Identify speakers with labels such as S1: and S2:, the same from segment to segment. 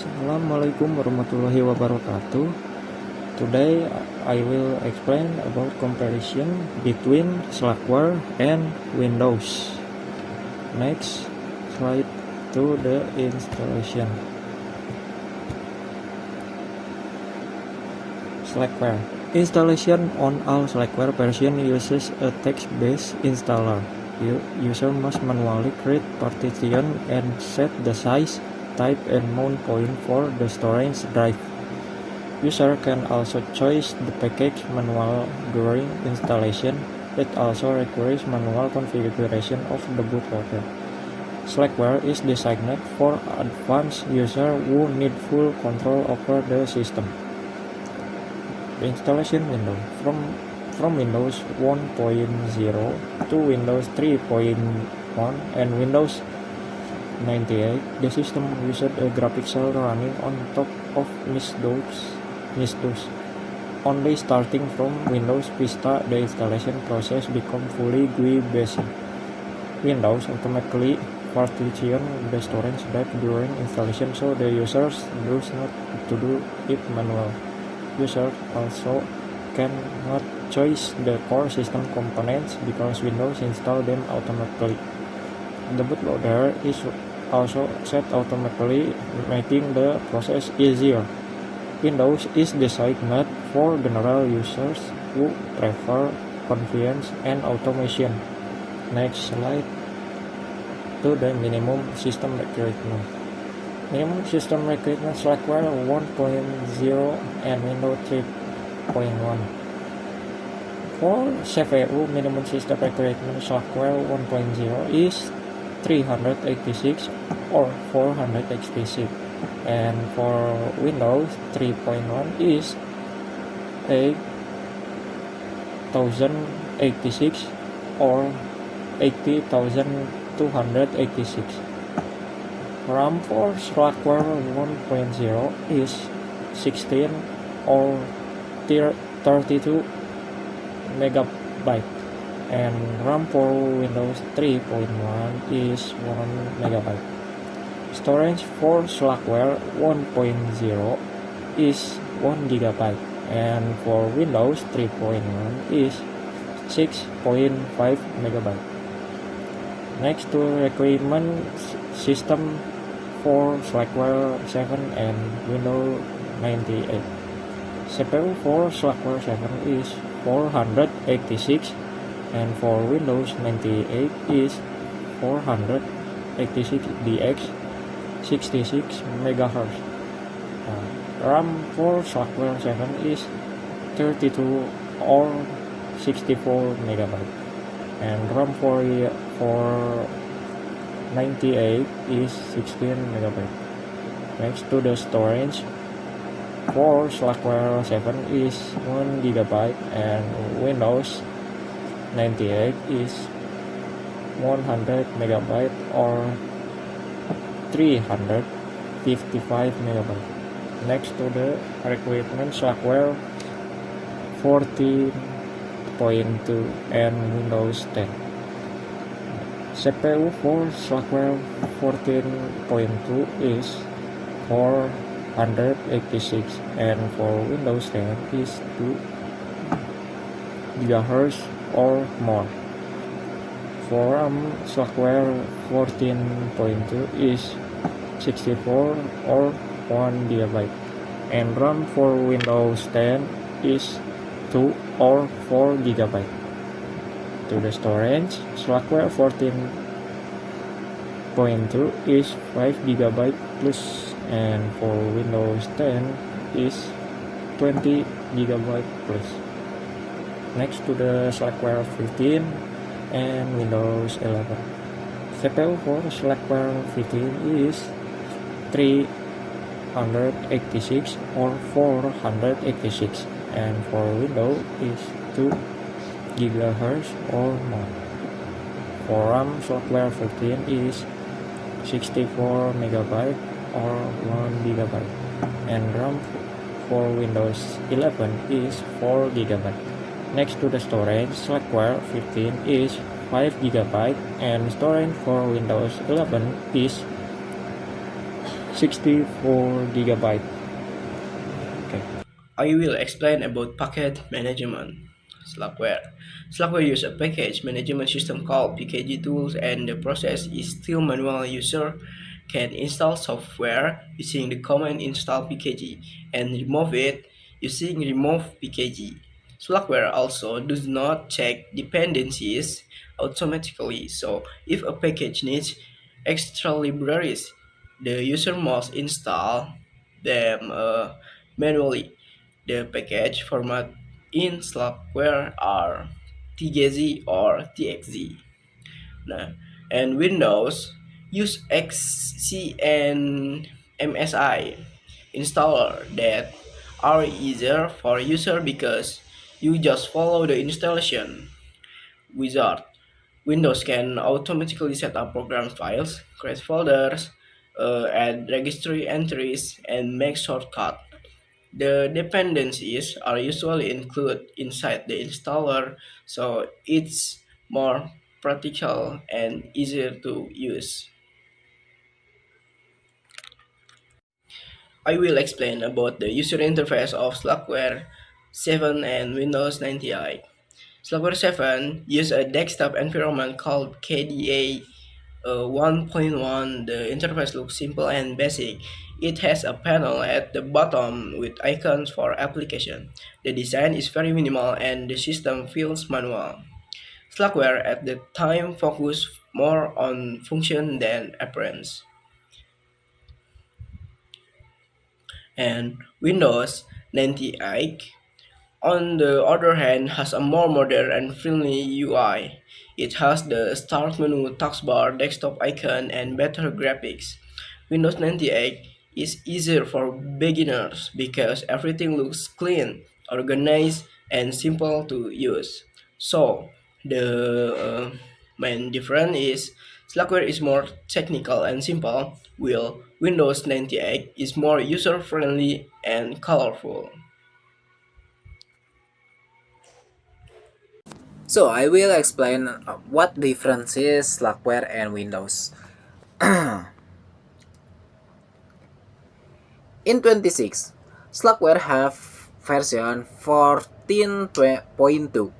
S1: Assalamualaikum warahmatullahi wabarakatuh. Today I will explain about comparison between Slackware and Windows. Next, slide to the installation. Slackware. Installation on all Slackware version uses a text-based installer. User must manually create partition and set the size, type and mount point for the storage drive. User can also choose the package manual during installation. It also requires manual configuration of the bootloader. Slackware is designed for advanced users who need full control over the system. The installation window from Windows 1.0 to Windows 3.1 and Windows 98, the system used a graphics cell running on top of MS-DOS. Only starting from Windows Vista, the installation process becomes fully GUI-based. Windows automatically partition the storage drive during installation, so the users does not to do it manually. Users also cannot choose the core system components because Windows install them automatically. The bootloader is also set automatically, making the process easier. Windows is designed for general users who prefer convenience and automation. Next slide to the minimum system requirement. Minimum system requirement Slackware 1.0 and Windows 3.1. For CPU, minimum system requirement Slackware 1.0 is 386 or 486, and for Windows 3.1 is 8086 or 80286. RAM for Slackware 1.0 is 16 or 32 megabyte, and RAM for Windows 3.1 is 1 megabyte. Storage for Slackware 1.0 is 1 gigabyte, and for Windows 3.1 is 6.5 megabyte. Next to requirement system for Slackware 7 and Windows 98. CPU for Slackware 7 is 486, and for Windows 98 is 486DX 66 MHz. RAM for Slackware 7 is 32 or 64 MB, and RAM for 98 is 16 MB. Next to the storage for Slackware 7 is 1 GB, and Windows 98 is 100 MB or 355 MB. Next to the requirement Slackware 14.2 and Windows 10. CPU for Slackware 14.2 is 486, and for Windows 10 is 2 GHz or more. For RAM, Slackware 14.2 is 64 or 1 GB, and RAM for Windows 10 is 2 or 4 GB. To the storage, Slackware 14.2 is 5 GB plus, and for Windows 10 is 20 GB plus. Next to the Slackware 15 and Windows 11. CPU for Slackware 15 is 386 or 486, and for Windows is 2 GHz or more. For RAM, Slackware 15 is 64 MB or 1 GB, and RAM for Windows 11 is 4 GB. Next to the storage, Slackware 15 is 5 GB, and storage for Windows 11 is 64 gigabyte. Okay.
S2: I will explain about package management. Slackware. Slackware uses a package management system called PKG tools, and the process is still manual. User can install software using the command install PKG and remove it using remove PKG. Slackware also does not check dependencies automatically, so if a package needs extra libraries, the user must install them manually. The package format in Slackware are TGZ or TXZ. Nah, and Windows use XC and MSI installer that are easier for user because you just follow the installation wizard. Windows can automatically set up program files, create folders, add registry entries, and make shortcuts. The dependencies are usually included inside the installer, so it's more practical and easier to use. I will explain about the user interface of Slackware 7 and Windows 98. Slackware 7 uses a desktop environment called KDE 1.1. The interface looks simple and basic. It has a panel at the bottom with icons for application. The design is very minimal and the system feels manual. Slackware at the time focused more on function than appearance. And Windows 98, on the other hand, has a more modern and friendly UI. It has the Start menu, taskbar, desktop icon, and better graphics. Windows 98 is easier for beginners because everything looks clean, organized, and simple to use. So, the main difference is Slackware is more technical and simple, while Windows 98 is more user-friendly and colorful.
S3: So I will explain what difference is Slackware and Windows. In 26, Slackware have version 14.2.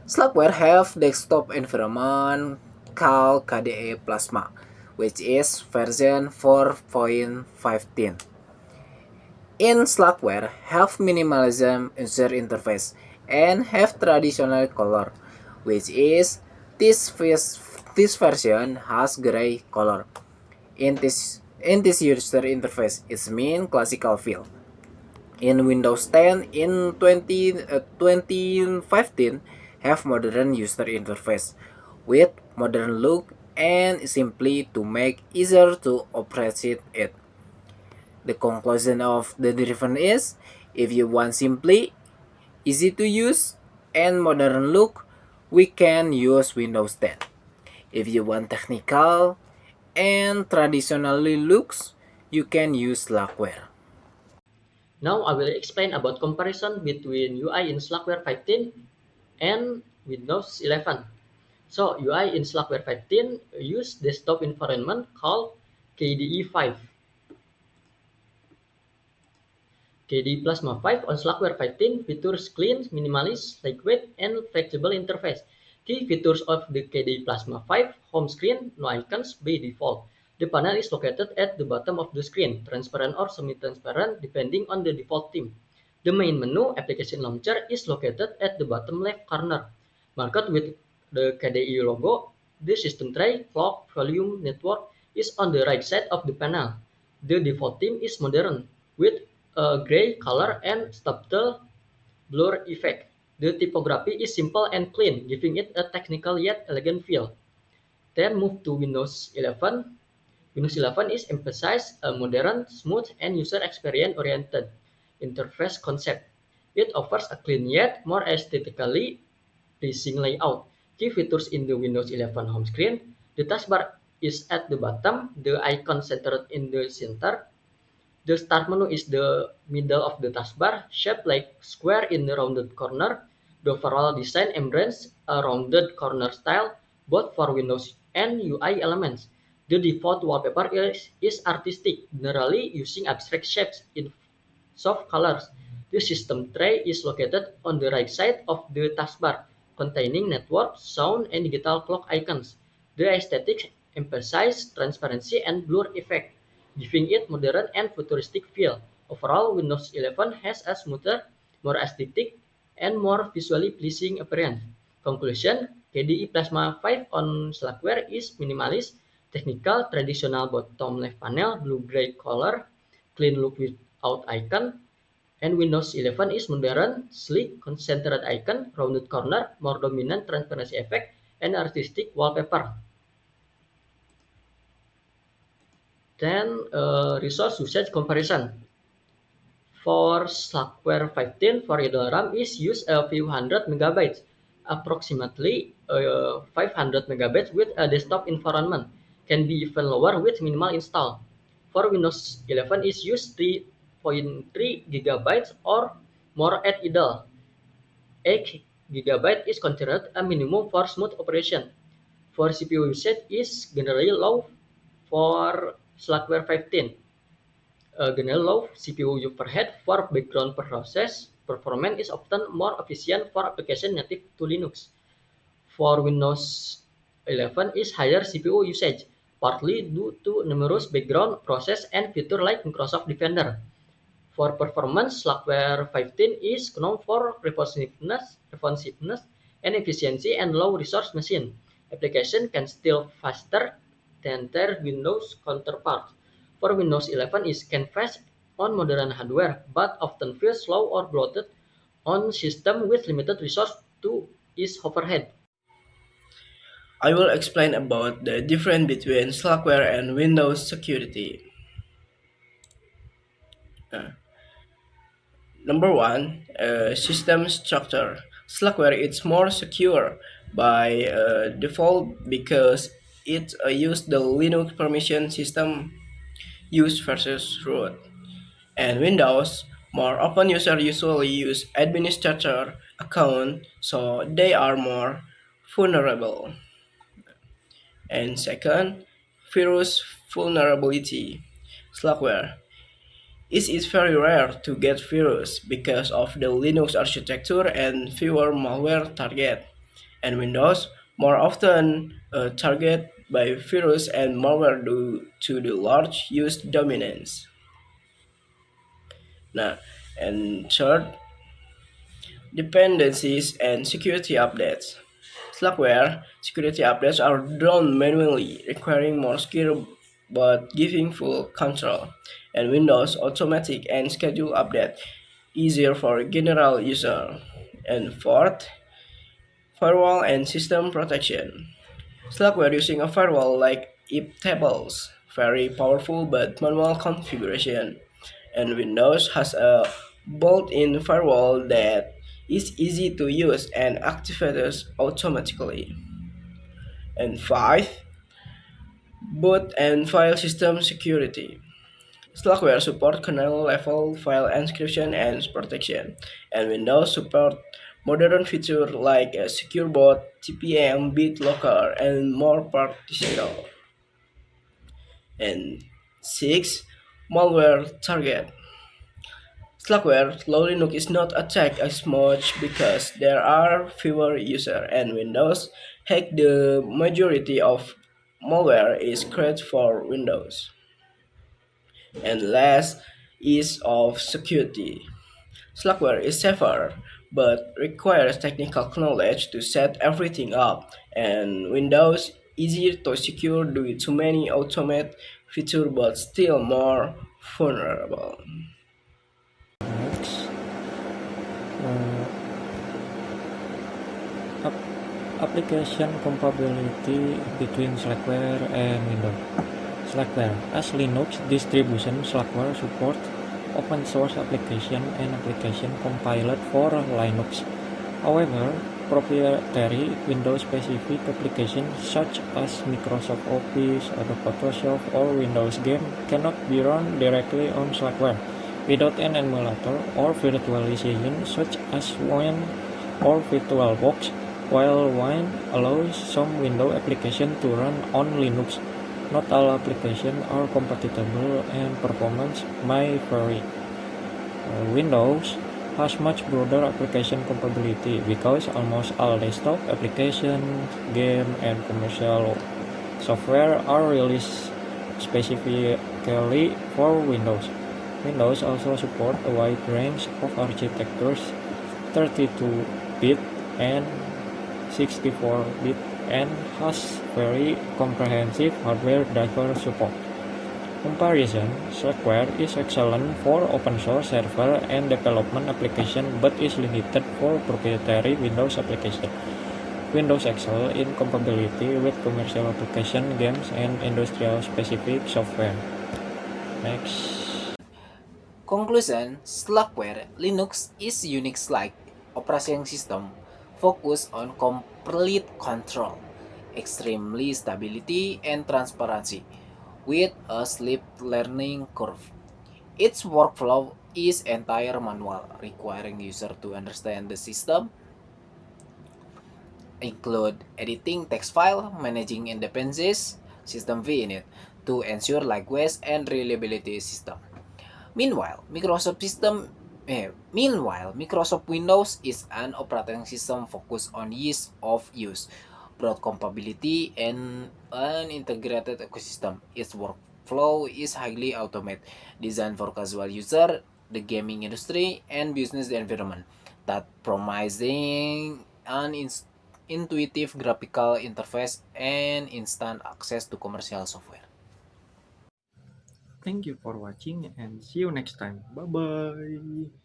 S3: Slackware have desktop environment called KDE Plasma, which is version 4.15. In Slackware have minimalism user interface and have traditional color, which is this version has gray color. In this user interface is mean classical feel. In Windows 10 in 2015 have modern user interface with modern look and simply to make easier to operate it. The conclusion of the difference is if you want simply, easy to use, and modern look, we can use Windows 10. If you want technical and traditionally looks, you can use Slackware.
S4: Now I will explain about comparison between UI in Slackware 15 and Windows 11. So UI in Slackware 15 use desktop environment called KDE 5. KDE Plasma 5 on Slackware 15 features clean, minimalist, lightweight, and flexible interface. Key features of the KDE Plasma 5 home screen, no icons by default. The panel is located at the bottom of the screen, transparent or semi-transparent depending on the default theme. The main menu application launcher is located at the bottom left corner, marked with the KDE logo. The system tray, clock, volume, network is on the right side of the panel. The default theme is modern, with a gray color and subtle blur effect. The typography is simple and clean, giving it a technical yet elegant feel. Then move to Windows 11. Windows 11 is emphasized a modern, smooth, and user experience oriented interface concept. It offers a clean yet more aesthetically pleasing layout. Key features in the Windows 11 home screen: the taskbar is at the bottom, the icon centered in the center. The start menu is the middle of the taskbar, shaped like square in the rounded corner. The overall design embraces a rounded corner style, both for Windows and UI elements. The default wallpaper is artistic, generally using abstract shapes in soft colors. The system tray is located on the right side of the taskbar, containing network, sound, and digital clock icons. The aesthetics emphasize transparency and blur effect, giving it modern and futuristic feel. Overall, Windows 11 has a smoother, more aesthetic, and more visually pleasing appearance. Conclusion: KDE Plasma 5 on Slackware is minimalist, technical, traditional bottom left panel, blue-gray color, clean look without icon, and Windows 11 is modern, sleek, concentrated icon, rounded corner, more dominant transparency effect, and artistic wallpaper. Then resource usage comparison. For Slackware 15, for idle RAM is used a few hundred megabytes, approximately 500 megabytes with a desktop environment. Can be even lower with minimal install. For Windows 11 is used 3.3 gigabytes or more at idle. 8 gigabytes is considered a minimum for smooth operation. For CPU usage is generally low for Slackware 15. Generally low CPU overhead for background process performance is often more efficient for application native to Linux. For Windows 11 is higher CPU usage, partly due to numerous background process and features like Microsoft Defender. For performance, Slackware 15 is known for responsiveness, and efficiency and low resource machine. Application can still faster than their Windows counterparts. For Windows 11 is can fast on modern hardware, but often feels slow or bloated on system with limited resource to its overhead.
S2: I will explain about the difference between Slackware and Windows security. Uh, Number one, system structure. Slackware is more secure by default because it uses the Linux permission system use versus root. And Windows, more often users usually use administrator account, so they are more vulnerable. And second, virus vulnerability. Slackware. It is very rare to get virus because of the Linux architecture and fewer malware target. And Windows more often target by virus and malware due to the large use dominance. Now, and third, dependencies and security updates. Slackware security updates are done manually, requiring more skill but giving full control. And Windows automatic and schedule update, easier for general user. And fourth, firewall and system protection. Slackware using a firewall like iptables, very powerful but manual configuration. And Windows has a built-in firewall that is easy to use and activates automatically. And five, boot and file system security. Slackware support kernel level file encryption and protection, and Windows support modern features like a secure boot, TPM, BitLocker, and more partitional. And six, malware target. Slackware low Linux is not attacked as much because there are fewer users, and Windows hack the majority of malware is created for Windows. And last is of security. Slackware is safer, but requires technical knowledge to set everything up, and Windows easier to secure due to many automate feature but still more vulnerable.
S1: Next, uh, application compatibility between Slackware and Windows. Slackware. As Linux distribution, Slackware supports open source application and application compiled for Linux. However, proprietary Windows-specific applications such as Microsoft Office, Adobe Photoshop, or Windows Game cannot be run directly on Slackware without an emulator or virtualization such as Wine or VirtualBox, while Wine allows some Windows applications to run on Linux. Not all applications are compatible and performance may vary. Windows has much broader application compatibility because almost all desktop applications, game, and commercial software are released specifically for Windows. Windows also support a wide range of architectures, 32-bit and 64-bit, and has very comprehensive hardware driver support. Comparison, Slackware is excellent for open source server and development application but is limited for proprietary Windows application. Windows excel in compatibility with commercial application, games, and industrial specific software. Next.
S3: Conclusion, Slackware Linux is Unix-like operating system focused on complete control, extremely stability, and transparency, with a steep learning curve. Its workflow is entire manual, requiring user to understand the system, include editing text file, managing dependencies, system vinit, to ensure likewise and reliability system. Meanwhile, Microsoft Windows is an operating system focused on ease of use, broad compatibility, and an integrated ecosystem. Its workflow is highly automated, designed for casual user, the gaming industry, and business environment, that promising an intuitive graphical interface and instant access to commercial software.
S1: Thank you for watching and see you next time. Bye bye.